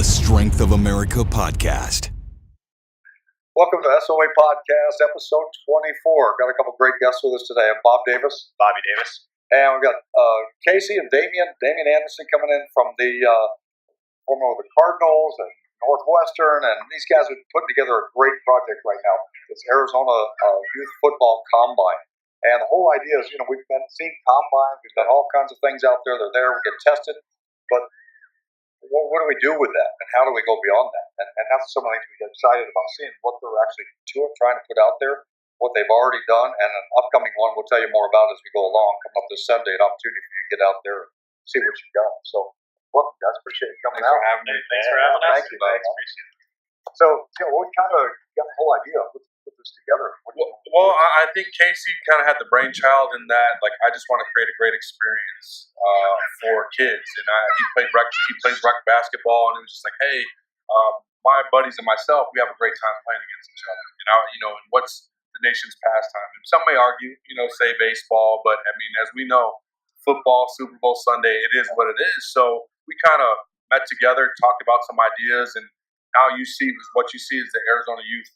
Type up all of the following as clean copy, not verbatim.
the Strength of America podcast. Welcome to the theSOApodcast, episode 24. Got a couple great guests with us today. I'm Bob Davis. Bobby Davis. And we've got Casey and Damien Anderson coming in from the former of the Cardinals and Northwestern. And these guys are putting together a great project right now. It's Arizona Youth Football Combine. And the whole idea is, we've been seeing combines. We've done all kinds of things out there. They're there. We get tested. But what do we do with that? And how do we go beyond that? And that's some of the things we get excited about, seeing what they're actually trying to put out there, what they've already done, and an upcoming one we'll tell you more about as we go along. Coming up this Sunday, an opportunity for you to get out there and see what you've got. So, welcome, guys. Appreciate you coming out. Thanks for having me. Thanks for having us. Thank you, man. Appreciate it. So, we kind of got the whole idea of put this together. Well, I think Casey kind of had the brainchild in that. Like, I just want to create a great experience for kids, and he plays rec basketball, and it was just like, hey, my buddies and myself, we have a great time playing against each other. And what's the nation's pastime? And some may argue, say baseball, but I mean, as we know, football, Super Bowl Sunday, it is what it is. So we kind of met together, talked about some ideas, and now what you see is the Arizona Youth,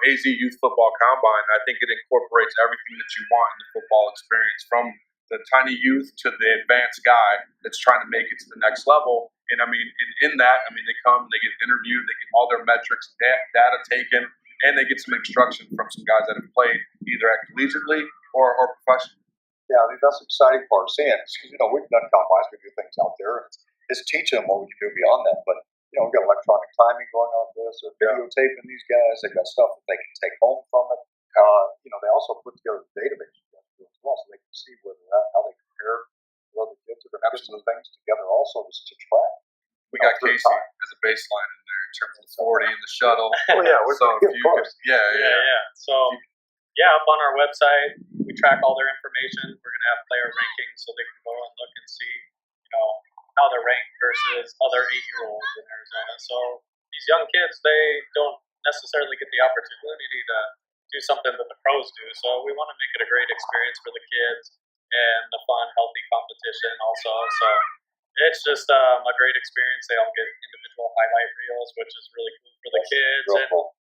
AZ Youth Football Combine. I think it incorporates everything that you want in the football experience, from the tiny youth to the advanced guy that's trying to make it to the next level. And I mean, in that, they come, they get interviewed, they get all their metrics, data taken, and they get some instruction from some guys that have played either at collegiately or professionally. Yeah, I think that's the exciting part. Seeing, we've done combines, we do things out there, and it's teaching them what we can do beyond that. But we've got electronic timing going on with this. They're videotaping these guys. They've got stuff that they can take home from it. They also put together a database as well, so they can see where they're at, how they compare with other kids. They're going to put some things together also just to track. We got Casey as a baseline in there in terms of 40 in the shuttle. Oh yeah, So up on our website, we track all their information. We're going to have player rankings so they can go and look and see, how they're ranked versus other 8-year-olds in Arizona. So these young kids, they don't necessarily get the opportunity to do something that the pros do. So we want to make it a great experience for the kids and the fun, healthy competition also. So it's just a great experience. They all get individual highlight reels, which is really cool for the kids.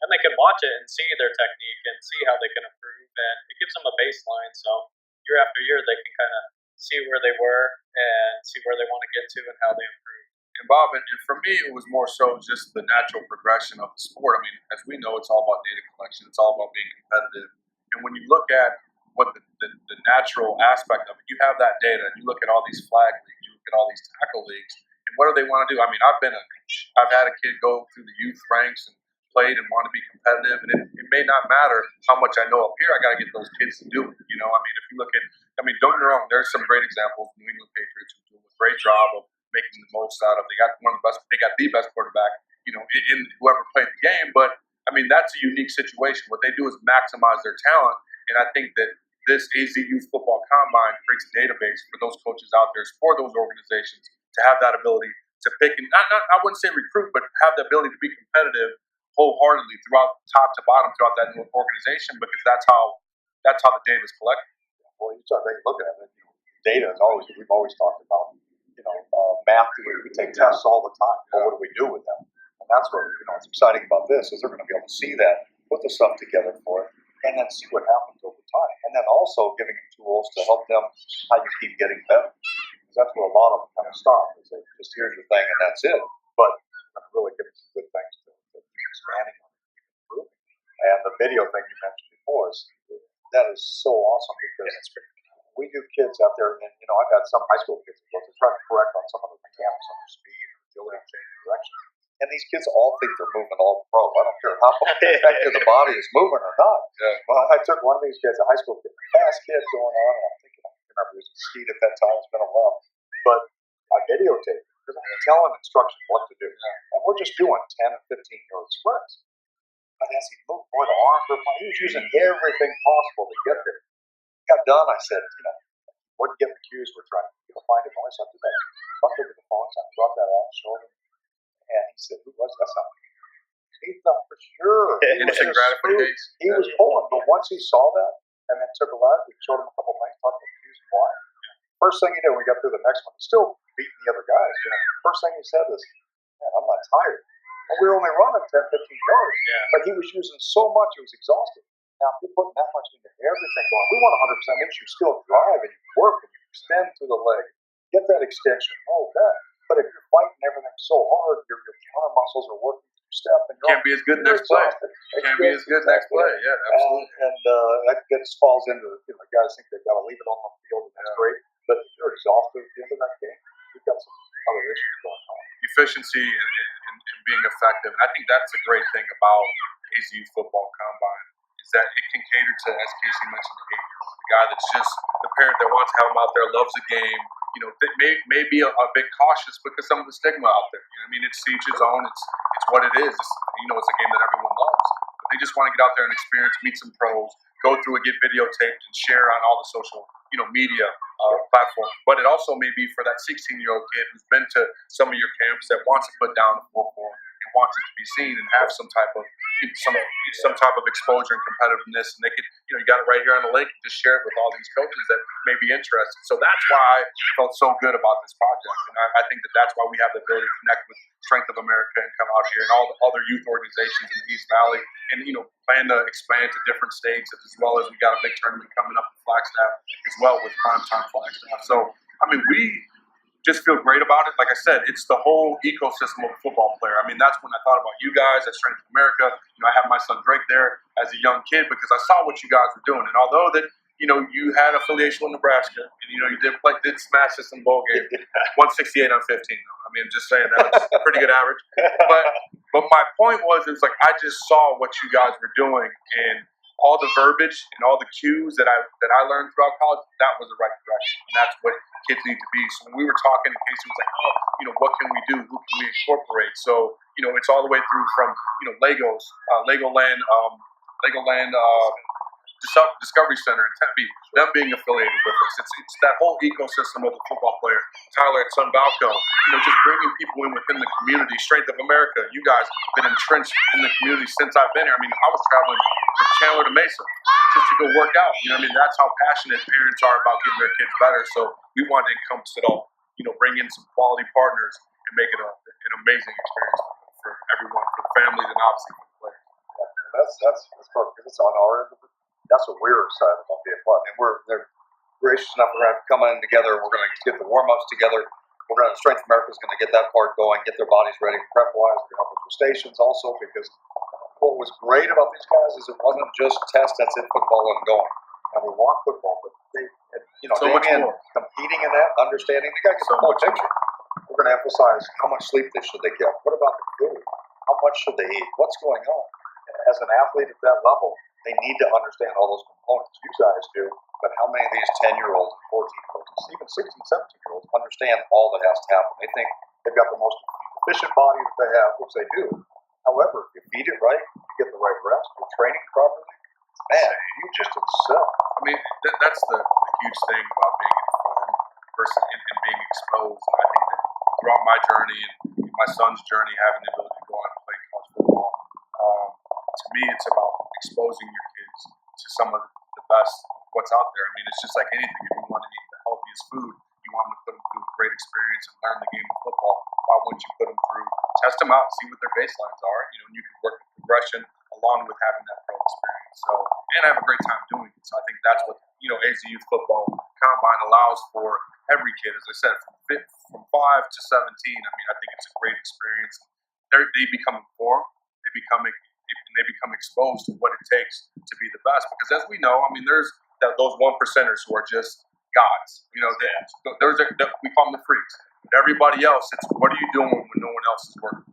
And they can watch it and see their technique and see how they can improve. And it gives them a baseline. So year after year, they can kind of see where they were and see where they want to get to and how they improve. And Bob, and for me, it was more so just the natural progression of the sport. As we know, it's all about data collection. It's all about being competitive. And when you look at what the natural aspect of it, you have that data, and you look at all these flag leagues, you look at all these tackle leagues, and what do they want to do? I've had a kid go through the youth ranks and played and want to be competitive, and it may not matter how much I know up here. I got to get those kids to do it. If you look at, don't get me wrong, there's some great examples. New England Patriots who do a great job of making the most out of. They got the best quarterback, in whoever played the game. But that's a unique situation. What they do is maximize their talent, and I think that this AZ Youth Football Combine creates a database for those coaches out there, for those organizations to have that ability to pick and I wouldn't say recruit, but have the ability to be competitive wholeheartedly throughout top to bottom throughout that new organization, because that's how the data is collected. Well, you start taking a look at it. Data is we've always talked about. Math. We take tests all the time. Well, what do we do with them? And that's what what's exciting about this is they're going to be able to see that, put the stuff together for it, and then see what happens over time. And then also giving them tools to help them how you keep getting better. Because that's where a lot of them kind of stop. Is they just here's your thing and that's it. But we're going to really give them some good things to keep expanding on, keep improving. And the video thing you mentioned before that is so awesome, because we do kids out there, and I've had some high school kids who are trying to correct on some of the mechanics on their speed or agility and change direction. And these kids all think they're moving all pro. I don't care how effective the body is moving or not. Yeah. Well, I took one of these kids, a high school kid, fast kid going on, and I'm thinking, I can't remember he was speed at that time. It's been a while. But I videotaped it because I'm telling instructions what to do. And we're just doing 10 and 15-yard sprints. But as he moved, boy, the arm, he was using everything possible to get there. Got done, I said, what get the cues we're trying to find a noise after that. Bucked over the phone, so I brought that off, showed him, and he said, who was that? That's not me. He thought for sure. He was pulling, but once he saw that, and then took a lap, we showed him a couple things, talked about the cues and why. First thing he did when we got through the next one, still beating the other guys, first thing he said is, man, I'm not tired. And we were only running 10, 15 yards, but he was using so much, he was exhausted. Now, if you're putting that much into everything going, we want 100%, makes you still drive and you work and you extend through the leg, get that extension, all that. But if you're fighting everything so hard, your counter muscles are working through step, and you can't be as good next play. You can't be as good next play. Yeah, absolutely. And that just falls into, guys think they've got to leave it on the field, and that's great. But if you're exhausted at the end of that game, you've got some other issues going on. Efficiency and being effective. And I think that's a great thing about AZU football combine is that it can cater to, as Casey mentioned, the 8-year-old, the guy that's just the parent that wants to have him out there, loves the game. May be a bit cautious because some of the stigma out there. It's each his own. It's what it is. It's a game that everyone loves. But they just want to get out there and experience, meet some pros, go through and get videotaped and share on all the social, media platforms. But it also may be for that 16-year-old kid who's been to some of your camps that wants to put down a 4-4 and wants it to be seen and have some type of exposure and competitiveness. And they could, you got it right here on the link and just share it with all these coaches that may be interested. So that's why I felt so good about this project. And I think that's why we have the ability to connect with Strength of America and come out here and all the other youth organizations in the East Valley and, plan to expand to different states as well as we got a big tournament coming up in Flagstaff as well with primetime Flagstaff. So, we just feel great about it. Like I said, it's the whole ecosystem of a football player. That's when I thought about you guys at Strength of America. I have my son Drake there as a young kid because I saw what you guys were doing. And although that, you had affiliation with Nebraska and, you did smash this in bowl game, 168 on 15. Just saying that was a pretty good average. But my point was, it was like, I just saw what you guys were doing and all the verbiage and all the cues that I learned throughout college, that was the right direction. And that's what kids need to be. So when we were talking, Casey was like, what can we do? Who can we incorporate? So, it's all the way through from, Legos, Legoland, Discovery Center in Tempe, them being affiliated with us. It's that whole ecosystem of the football player. Tyler at Sunbalco, just bringing people in within the community. Strength of America, you guys been entrenched in the community since I've been here. I was traveling from Chandler to Mesa just to go work out. That's how passionate parents are about getting their kids better. So we wanted to encompass it all. Bring in some quality partners and make it an amazing experience for everyone, for the families, and obviously for the players. That's perfect. It's on our end of it. That's what we're excited about being part. And they're gracious enough. We're going to come in together. We're going to get the warm-ups together. Strength America is going to get that part going, get their bodies ready prep-wise. We're going to help with stations also because what was great about these guys is it wasn't just test, that's it, football and going. And we want football, but they, so Damien competing in that, understanding, they got to get the whole picture. We're going to emphasize how much sleep should they get. What about the food? How much should they eat? What's going on? As an athlete at that level, they need to understand all those components. You guys do, but how many of these 10-year-olds, 14-year-olds, even 16, 17-year-olds understand all that has to happen? They think they've got the most efficient body that they have, which they do. However, if you feed it right, you get the right rest, you're training properly, man, you just excel. That's the huge thing about being informed versus and being exposed. And I think that throughout my journey and my son's journey, having the ability to go out and play college football, to me, it's about exposing your kids to some of the best what's out there. It's just like anything. If you want to eat the healthiest food, you want them to put them through a great experience and learn the game of football. Why wouldn't you put them through, test them out, see what their baselines are, and you can work the progression along with having that pro experience. So, and I have a great time doing it. So I think that's what, AZU football combine allows for every kid. As I said, from 5 to 17, I think it's a great experience. They become informed. They become exposed to what it takes to be the best. Because as we know, there's those 1%ers who are just gods. We call them the freaks. But everybody else, it's what are you doing when no one else is working?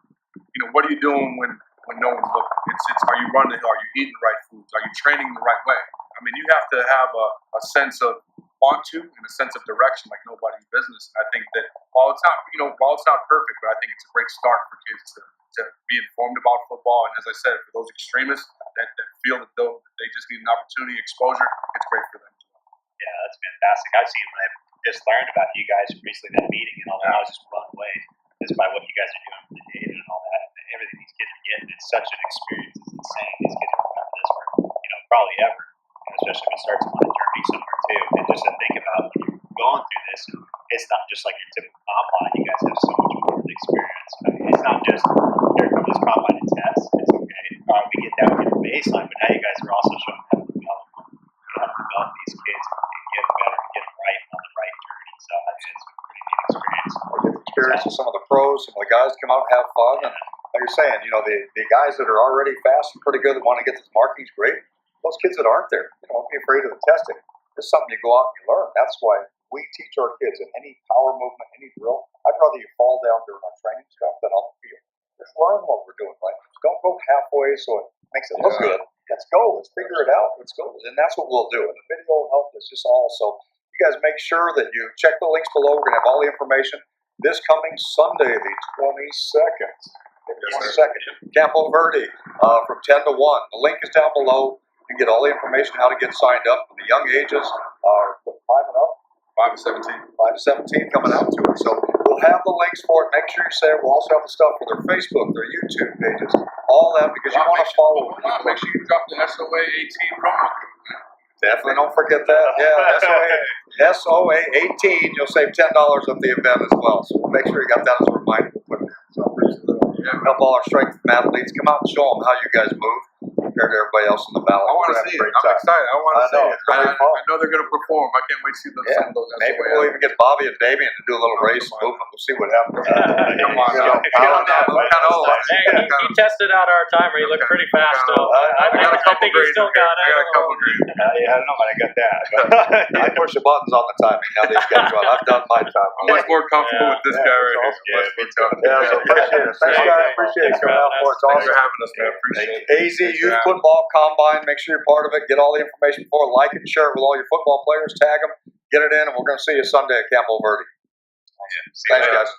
What are you doing when no one's looking? It's are you running? Are you eating the right foods? Are you training the right way? You have to have a sense of want to and a sense of direction like nobody's business. And I think that while it's not perfect, but I think it's a great start for kids to be informed about football. And as I said, for those extremists that feel that they just need an opportunity, exposure, it's great for them. Yeah, that's fantastic. I've seen when I just learned about you guys recently, that meeting and all that, I was just blown away just by what you guys are doing for the data and all that. And everything these kids are getting, it's such an experience. It's insane. These kids are remember this for, probably ever. And especially when it starts on a journey somewhere too. And just to think about when you're going through this, it's not just like your typical combine. You guys have so much more of the experience. It's not just some of the guys to come out and have fun. And like you're saying, you know, the guys that are already fast and pretty good that want to get this markings, great. Those kids that aren't there, you know, don't be afraid of the testing. It's something you go out and you learn. That's why we teach our kids in any power movement, any drill. I'd rather you fall down during our training stuff than on the field. Let's learn what we're doing, right? Don't go halfway so it makes it look good. Let's go. Let's figure it out. Let's go. And that's what we'll do. And the video will help us just all. So you guys make sure that you check the links below. We're going to have all the information this coming Sunday, the 22nd. Campo Verde from 10 to 1. The link is down below. You can get all the information how to get signed up. The young ages are 5 and up. 5 to 17. 5 to 17 coming out to it. So we'll have the links for it. Make sure you say it. We'll also have the stuff for their Facebook, their YouTube pages, all that because you want to follow. Make sure you drop the SOA18 promo code. Definitely don't forget that. Yeah, SOA18. You'll save $10 at the event as well. So we'll make sure you got that as a reminder. We'll put it in. So help all our strength athletes come out and show them how you guys move compared to everybody else in the valley. I want to see it. I'm excited. I want to see it. It's gonna be fun. I know they're going to perform. I can't wait to see some of those. Maybe we'll even get Bobby and Damien to do a little race movement. We'll see what happens. Come on, Hey, he tested out our timer. He looked pretty fast still. I got a couple think he grades. still got it. I got a couple grades. Yeah, I don't know if I got that. I push the buttons on the timing. Now these guys run. I've done my time. I'm much more comfortable with this guy right here. So appreciate it. Thanks, guys. Appreciate it coming out for it. It's Thanks for awesome. having us, man. Appreciate it. AZ Youth Football Combine. Make sure you're part of it. Get all the information for it. Like and share it with all your football players. Tag them. Get it in, and we're going to see you Sunday at Campo Verde. See you Thanks, later. guys.